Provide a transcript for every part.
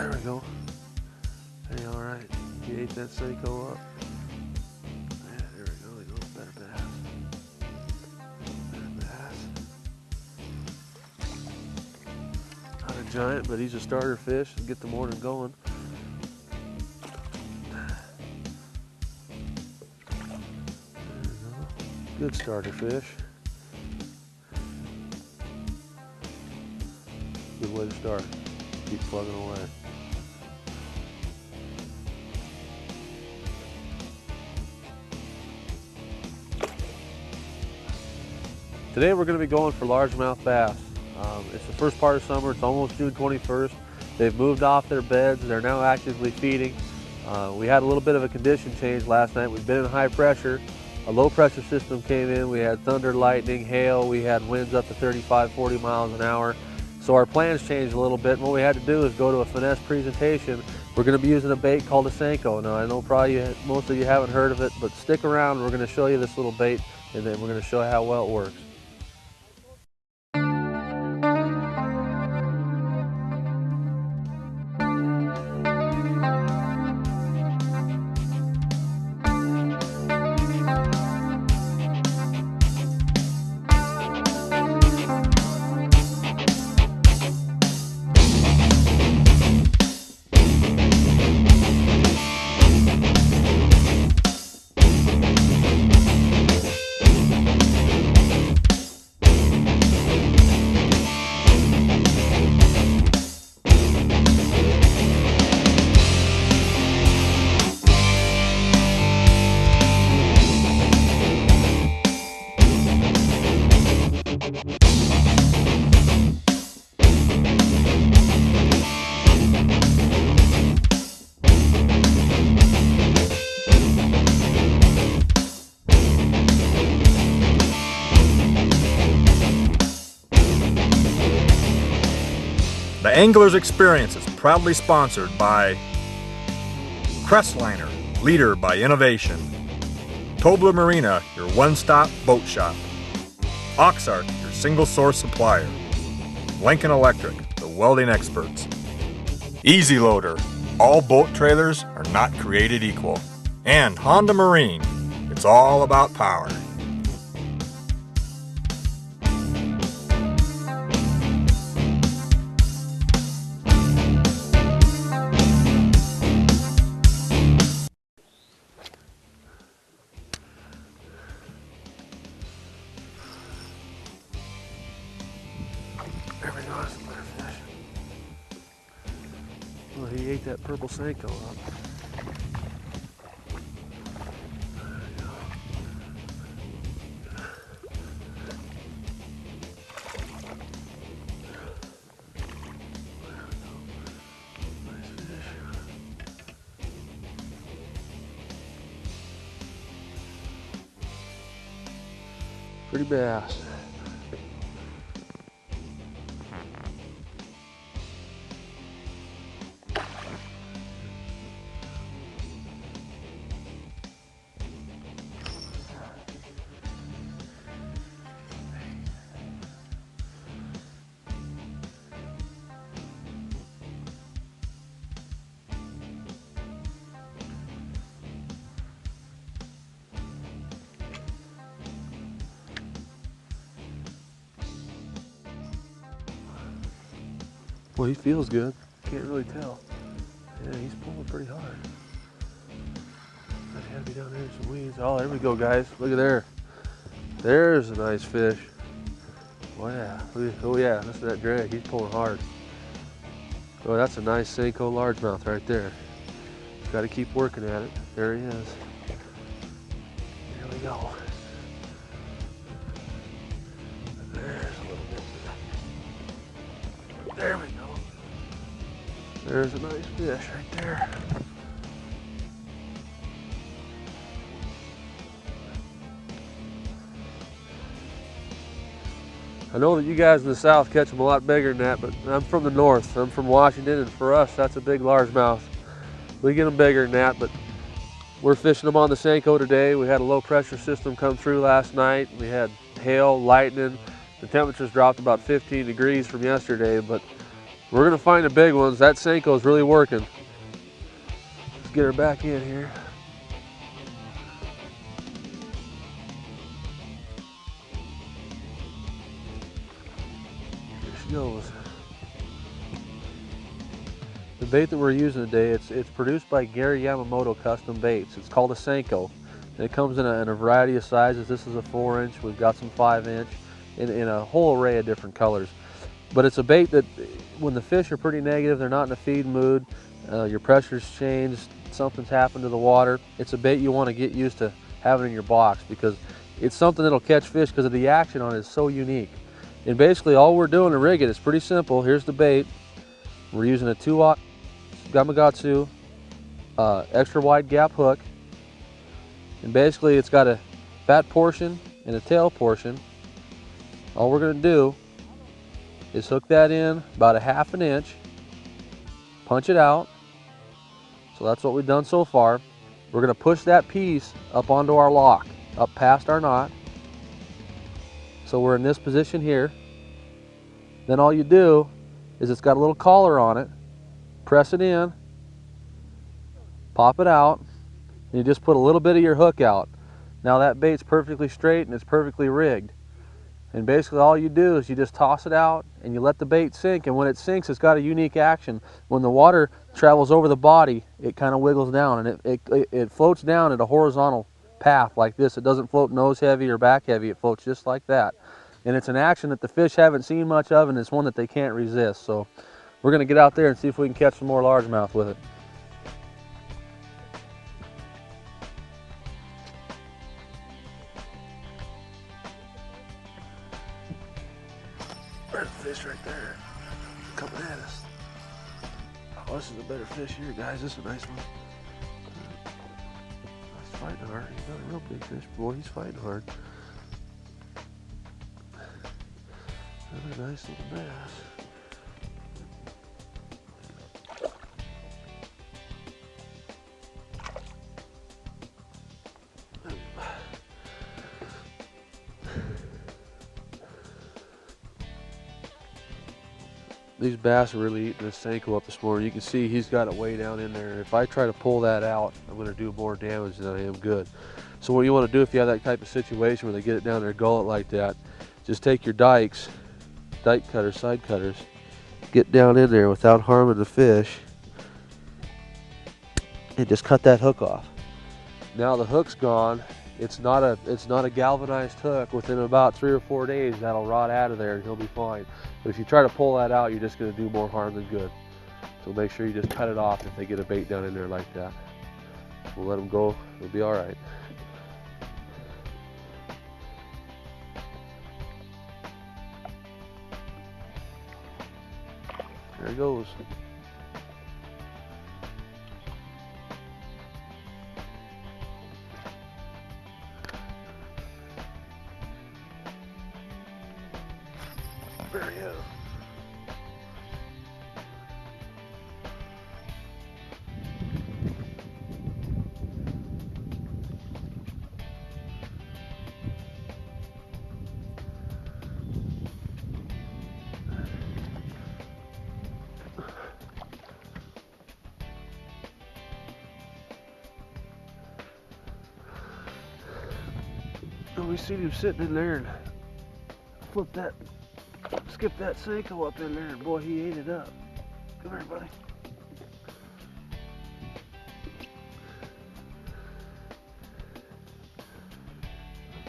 There we go. Hey, all right. He ate that Senko up. Yeah, there we go. There goes better bass. Better bass. Not a giant, but he's a starter fish to get the morning going. There we go. Good starter fish. Good way to start. Keep plugging away. Today we're going to be going for largemouth bass. It's the first part of summer. It's almost June 21st. They've moved off their beds. They're now actively feeding. We had a little bit of a condition change last night. We've been in high pressure. A low pressure system came in. We had thunder, lightning, hail. We had winds up to 35, 40 miles an hour. So our plans changed a little bit. And what we had to do is go to a finesse presentation. We're going to be using a bait called a Senko. Now I know probably most of you haven't heard of it, but stick around. We're going to show you this little bait, and then we're going to show you how well it works. The Angler's Xperience is proudly sponsored by Crestliner, leader by innovation. Tobler Marina, your one-stop boat shop. Oxart, your single-source supplier. Lincoln Electric, the welding experts. Easy Loader, all boat trailers are not created equal. And Honda Marine, it's all about power. There we go, that's a better fish. Well, he ate that purple Senko up. There we go. Nice fish. Pretty bass. Well, he feels good. Can't really tell. Yeah, he's pulling pretty hard. He had to be down there in some weeds. Oh, there we go, guys. Look at there. There's a nice fish. Oh yeah. Oh yeah. Listen to that drag. He's pulling hard. Oh, that's a nice Senko largemouth right there. Got to keep working at it. There he is. There we go. There's a little bit. There we go. There's a nice fish right there. I know that you guys in the south catch them a lot bigger than that, but I'm from the north. I'm from Washington, and for us, that's a big largemouth. We get them bigger than that, but we're fishing them on the Senko today. We had a low pressure system come through last night. We had hail, lightning. The temperatures dropped about 15 degrees from yesterday, but We're gonna find the big ones. That Senko's really working. Let's get her back in here. Here she goes. The bait that we're using today, it's produced by Gary Yamamoto Custom Baits. It's called a Senko. And it comes in a variety of sizes. This is a 4-inch. We've got some 5-inch in a whole array of different colors. But it's a bait that when the fish are pretty negative, they're not in a feed mood, your pressure's changed, something's happened to the water, it's a bait you want to get used to having in your box because it's something that'll catch fish because of the action on it is so unique. And basically all we're doing to rig it is pretty simple. Here's the bait. We're using a 2-aught Gamakatsu extra wide gap hook. And basically it's got a fat portion and a tail portion. All we're going to do is hook that in about a 1/2 inch, punch it out. So that's what we've done so far. We're going to push that piece up onto our lock, up past our knot. So we're in this position here. Then all you do is it's got a little collar on it. Press it in, pop it out, and you just put a little bit of your hook out. Now that bait's perfectly straight and it's perfectly rigged. And basically all you do is you just toss it out and you let the bait sink, and when it sinks it's got a unique action. When the water travels over the body, it kind of wiggles down and it floats down at a horizontal path like this. It doesn't float nose heavy or back heavy, it floats just like that. And it's an action that the fish haven't seen much of, and it's one that they can't resist. So we're going to get out there and see if we can catch some more largemouth with it. There's a fish right there, coming at us. Oh, this is a better fish here, guys. This is a nice one. He's fighting hard. He's not a real big fish, boy. He's fighting hard. Another nice little bass. These bass are really eating this Senko up this morning. You can see he's got it way down in there. If I try to pull that out, I'm going to do more damage than I am good. So what you want to do if you have that type of situation where they get it down their gullet like that, just take your dike cutters, side cutters, get down in there without harming the fish, and just cut that hook off. Now the hook's gone. It's not a galvanized hook. Within about 3 or 4 days, that'll rot out of there and he'll be fine. But if you try to pull that out, you're just going to do more harm than good. So make sure you just cut it off if they get a bait down in there like that. We'll let them go. It'll be all right. There he goes. There he is. And we seen him sitting in there and skip that Senko up in there, and boy, he ate it up. Come here, buddy.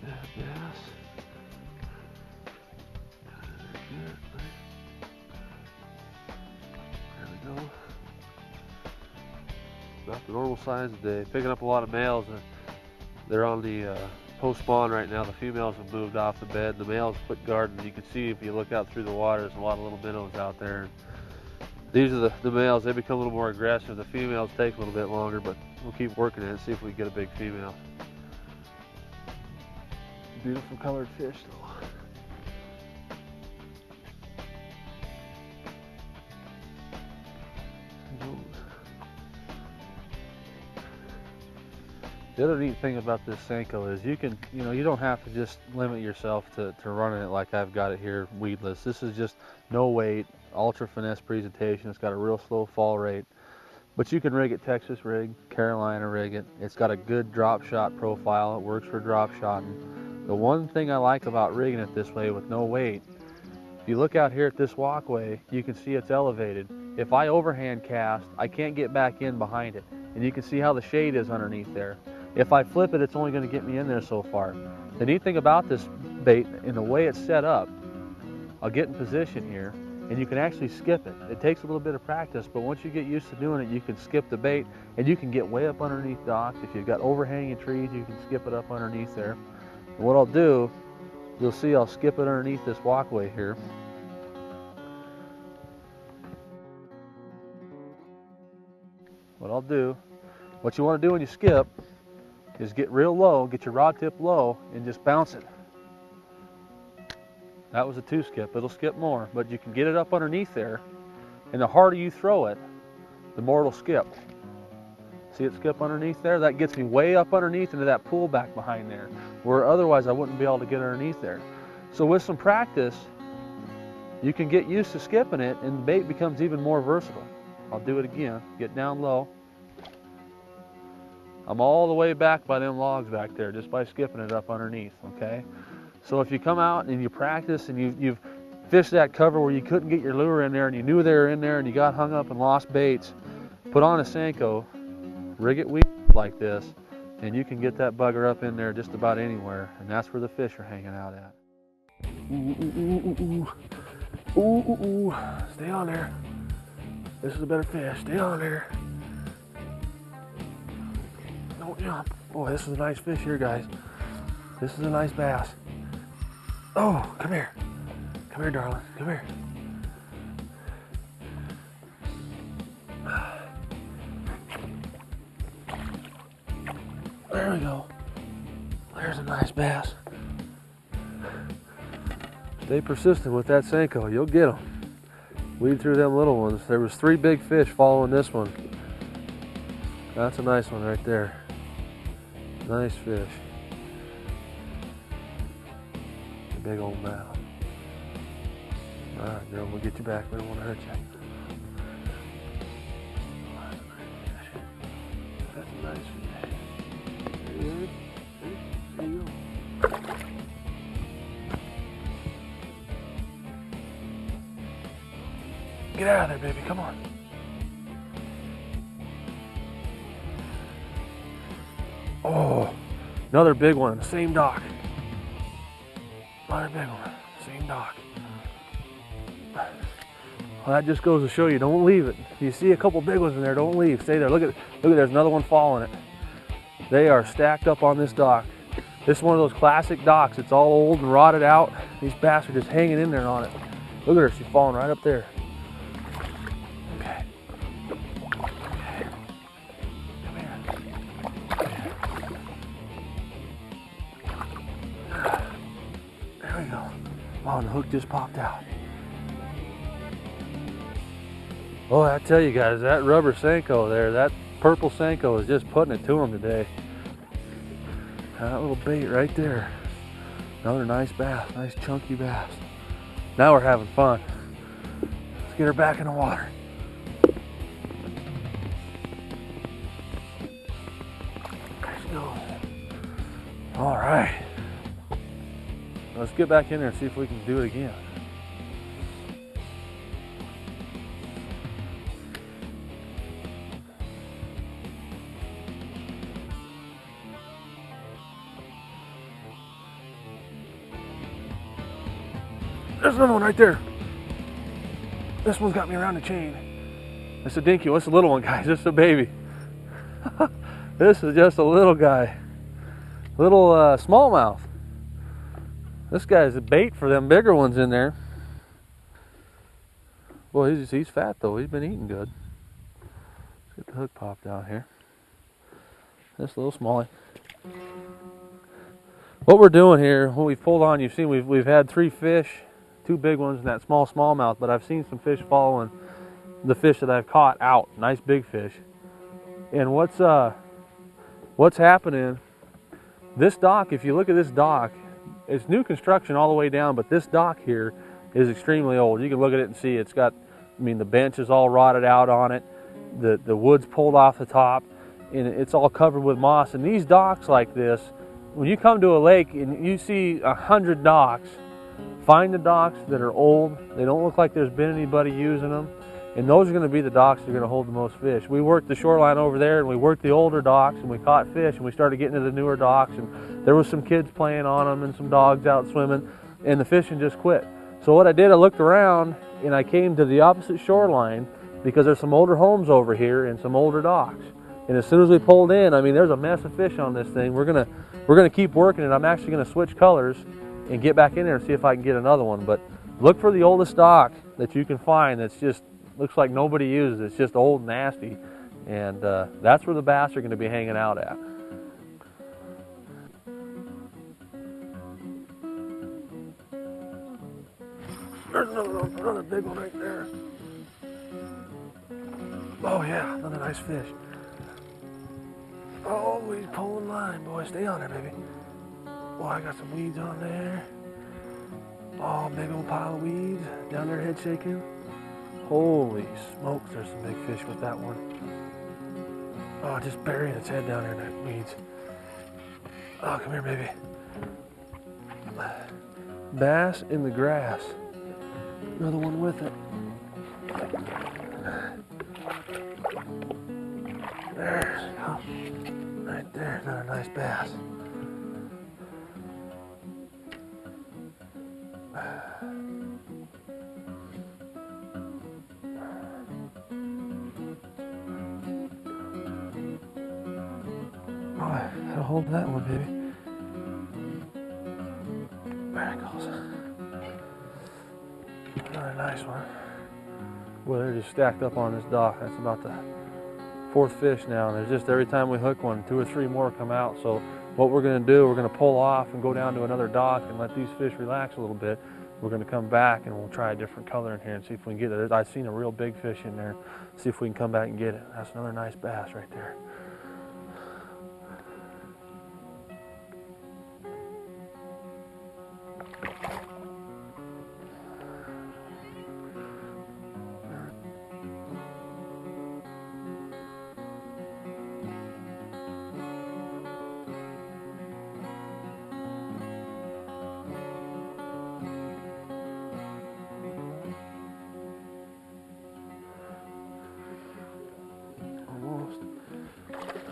Bass. There we go. About the normal size today. Picking up a lot of males. They're on the post-spawn right now. The females have moved off the bed. The males put gardens. You can see if you look out through the water, there's a lot of little minnows out there. These are the males. They become a little more aggressive. The females take a little bit longer, but we'll keep working at it and see if we can get a big female. Beautiful colored fish though. The other neat thing about this Senko is you don't have to just limit yourself to running it like I've got it here, weedless. This is just no weight, ultra finesse presentation. It's got a real slow fall rate. But you can rig it Texas rig, Carolina rig it. It's got a good drop shot profile. It works for drop shotting. The one thing I like about rigging it this way with no weight, if you look out here at this walkway, you can see it's elevated. If I overhand cast, I can't get back in behind it. And you can see how the shade is underneath there. If I flip it, it's only going to get me in there so far. The neat thing about this bait, in the way it's set up, I'll get in position here, and you can actually skip it. It takes a little bit of practice, but once you get used to doing it, you can skip the bait, and you can get way up underneath docks. If you've got overhanging trees, you can skip it up underneath there. And what I'll do, you'll see I'll skip it underneath this walkway here. What you want to do when you skip is get real low, get your rod tip low, and just bounce it. That was a 2-skip. It'll skip more, but you can get it up underneath there, and the harder you throw it, the more it'll skip. See it skip underneath there? That gets me way up underneath into that pool back behind there, where otherwise I wouldn't be able to get underneath there. So with some practice, you can get used to skipping it, and the bait becomes even more versatile. I'll do it again. Get down low. I'm all the way back by them logs back there just by skipping it up underneath, okay? So if you come out and you practice and you've fished that cover where you couldn't get your lure in there and you knew they were in there and you got hung up and lost baits, put on a Senko, rig it like this, and you can get that bugger up in there just about anywhere, and that's where the fish are hanging out at. Ooh, ooh, ooh, ooh, ooh, ooh, ooh. Stay on there. This is a better fish. Stay on there. Don't jump. Boy, this is a nice fish here, guys. This is a nice bass. Oh, come here. Come here, darling. Come here. There we go. There's a nice bass. Stay persistent with that Senko. You'll get them. Weed through them little ones. There was 3 big fish following this one. That's a nice one right there. Nice fish. A big old mouth. All right, girl, we'll get you back. We don't want to hurt you. That's a nice fish. There you go. There you go. Get out of there, baby. Come on. Oh, another big one. Same dock. Another big one. Same dock. Well, that just goes to show you, don't leave it. If you see a couple big ones in there, don't leave. Stay there. Look at, there's another one following it. They are stacked up on this dock. This is one of those classic docks. It's all old and rotted out. These bass are just hanging in there on it. Look at her. She's falling right up there. Oh, and the hook just popped out. Oh, I tell you guys, that rubber Senko there, that purple Senko is just putting it to him today. That little bait right there. Another nice bass, nice chunky bass. Now we're having fun. Let's get her back in the water. There she goes. All right. Let's get back in there and see if we can do it again. There's another one right there. This one's got me around the chain. It's a dinky one. It's a little one, guys. It's a baby. This is just a little guy. Little smallmouth. This guy's a bait for them bigger ones in there. Well, he's fat though. He's been eating good. Let's get the hook popped out here. This little smallie. What we're doing here, what we've pulled on, you've seen we've had 3 fish, 2 big ones and that small smallmouth, but I've seen some fish following the fish that I've caught out. Nice big fish. And what's happening? This dock, if you look at this dock, it's new construction all the way down, but this dock here is extremely old. You can look at it and see it's got I mean, the bench is all rotted out on it. The wood's pulled off the top, and it's all covered with moss. And these docks like this, when you come to a lake and you see 100 docks, find the docks that are old. They don't look like there's been anybody using them. And those are going to be the docks that are going to hold the most fish. We worked the shoreline over there, and we worked the older docks, and we caught fish, and we started getting to the newer docks, and there was some kids playing on them and some dogs out swimming, and the fishing just quit. So what I did, I looked around, and I came to the opposite shoreline because there's some older homes over here and some older docks. And as soon as we pulled in, I mean, there's a mess of fish on this thing. We're gonna keep working it. I'm actually gonna switch colors and get back in there and see if I can get another one. But look for the oldest dock that you can find that's just looks like nobody uses it. It's just old and nasty, and that's where the bass are going to be hanging out at. There's another big one right there. Oh yeah, another nice fish. Oh, he's pulling line, boy. Stay on there, baby. Oh, I got some weeds on there. Oh, big old pile of weeds down there, head shaking. Holy smokes, there's some big fish with that one. Oh, just burying its head down there in that weeds. Oh, come here, baby. Bass in the grass. Another one with it. There, oh, right there, another nice bass. Gotta hold that one, baby. There it goes. Another nice one. Well, they're just stacked up on this dock. That's about the fourth fish now. And there's just every time we hook one, 2 or 3 more come out. So what we're going to do, we're going to pull off and go down to another dock and let these fish relax a little bit. We're going to come back and we'll try a different color in here and see if we can get it. I've seen a real big fish in there. See if we can come back and get it. That's another nice bass right there.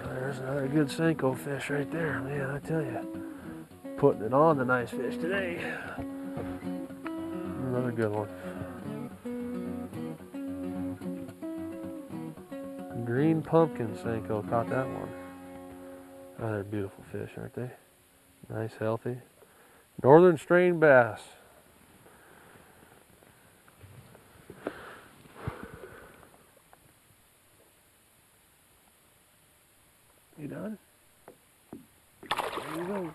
There's another good Senko fish right there, man, I tell you. Putting it on the nice fish today. Another good one. Green pumpkin Senko, caught that one. Oh, they're beautiful fish, aren't they? Nice, healthy. Northern strain bass. You done? There you go.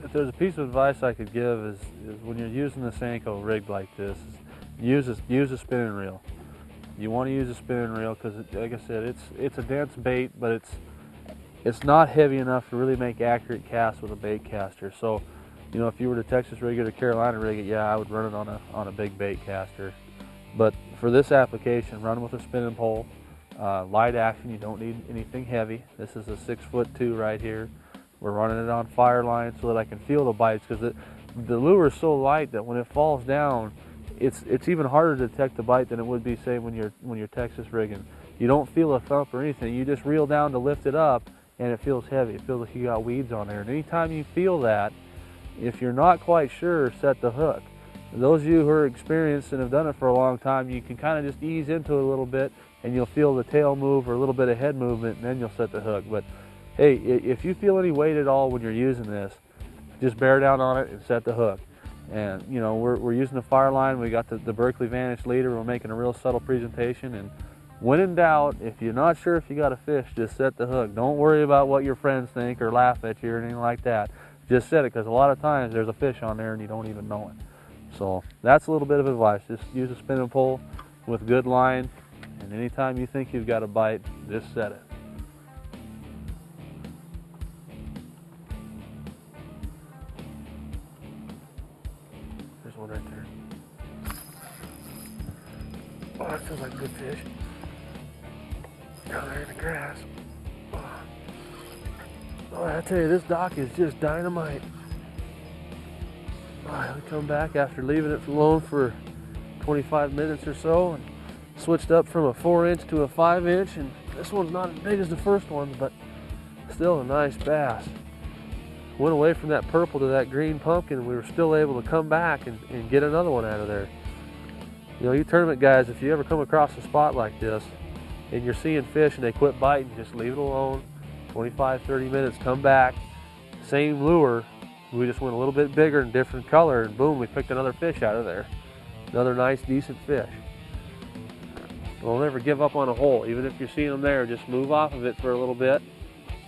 If there's a piece of advice I could give is when you're using the Senko rigged like this, use a spinning reel. You want to use a spinning reel because, like I said, it's a dense bait, but it's not heavy enough to really make accurate casts with a bait caster. So, you know, if you were to Texas rig it or Carolina rig it, yeah, I would run it on a big bait caster. But for this application, run with a spinning pole, light action. You don't need anything heavy. This is a 6'2" right here. We're running it on fire line so that I can feel the bites, because the lure is so light that when it falls down, it's even harder to detect the bite than it would be, say, when you're Texas rigging. You don't feel a thump or anything. You just reel down to lift it up, and it feels heavy. It feels like you got weeds on there. And anytime you feel that, if you're not quite sure, set the hook. Those of you who are experienced and have done it for a long time, you can kind of just ease into it a little bit, and you'll feel the tail move or a little bit of head movement, and then you'll set the hook. But hey, if you feel any weight at all when you're using this, just bear down on it and set the hook. And you know, we're using the fire line. We got the Berkeley Vantage leader. We're making a real subtle presentation. And when in doubt, if you're not sure if you got a fish, just set the hook. Don't worry about what your friends think or laugh at you or anything like that. Just set it, because a lot of times there's a fish on there and you don't even know it. So that's a little bit of advice. Just use a spinning pole with good line, and anytime you think you've got a bite, just set it. feels like a good fish. Down there in the grass. Oh, I tell you, this dock is just dynamite. Alright, we come back after leaving it alone for 25 minutes or so and switched up from a 4-inch to a 5-inch, and this one's not as big as the first one, but still a nice bass. Went away from that purple to that green pumpkin, and we were still able to come back and get another one out of there. You know, you tournament guys, if you ever come across a spot like this and you're seeing fish and they quit biting, just leave it alone. 25, 30 minutes, come back, same lure, we just went a little bit bigger and different color, and boom, we picked another fish out of there. Another nice, decent fish. Don't ever give up on a hole. Even if you're seeing them there, just move off of it for a little bit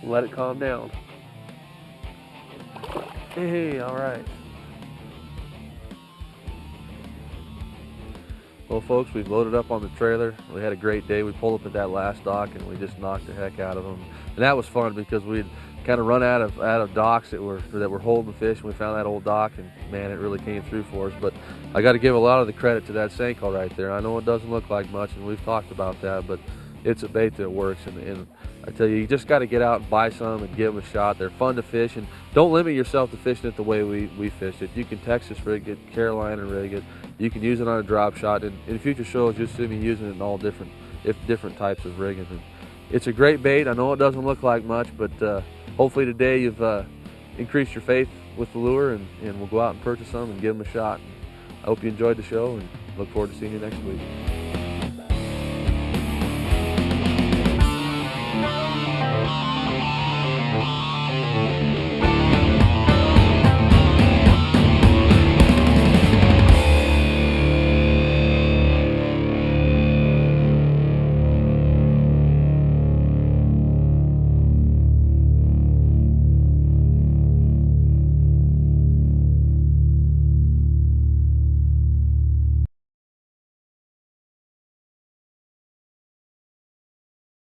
and let it calm down. Hey, all right. Well, folks, we've loaded up on the trailer. We had a great day. We pulled up at that last dock and we just knocked the heck out of them. And that was fun because we'd kind of run out of docks that were holding fish, and we found that old dock, and man, it really came through for us. But I got to give a lot of the credit to that Senko right there. I know it doesn't look like much, and we've talked about that, but it's a bait that works. And I tell you just got to get out and buy some and give them a shot. They're fun to fish, and don't limit yourself to fishing it the way we fished it. You can Texas rig it, Carolina rig it. You can use it on a drop shot, and in future shows you'll see me using it in all different types of rigging. And it's a great bait. I know it doesn't look like much, but hopefully today you've increased your faith with the lure, and we'll go out and purchase some and give them a shot. I hope you enjoyed the show, and look forward to seeing you next week.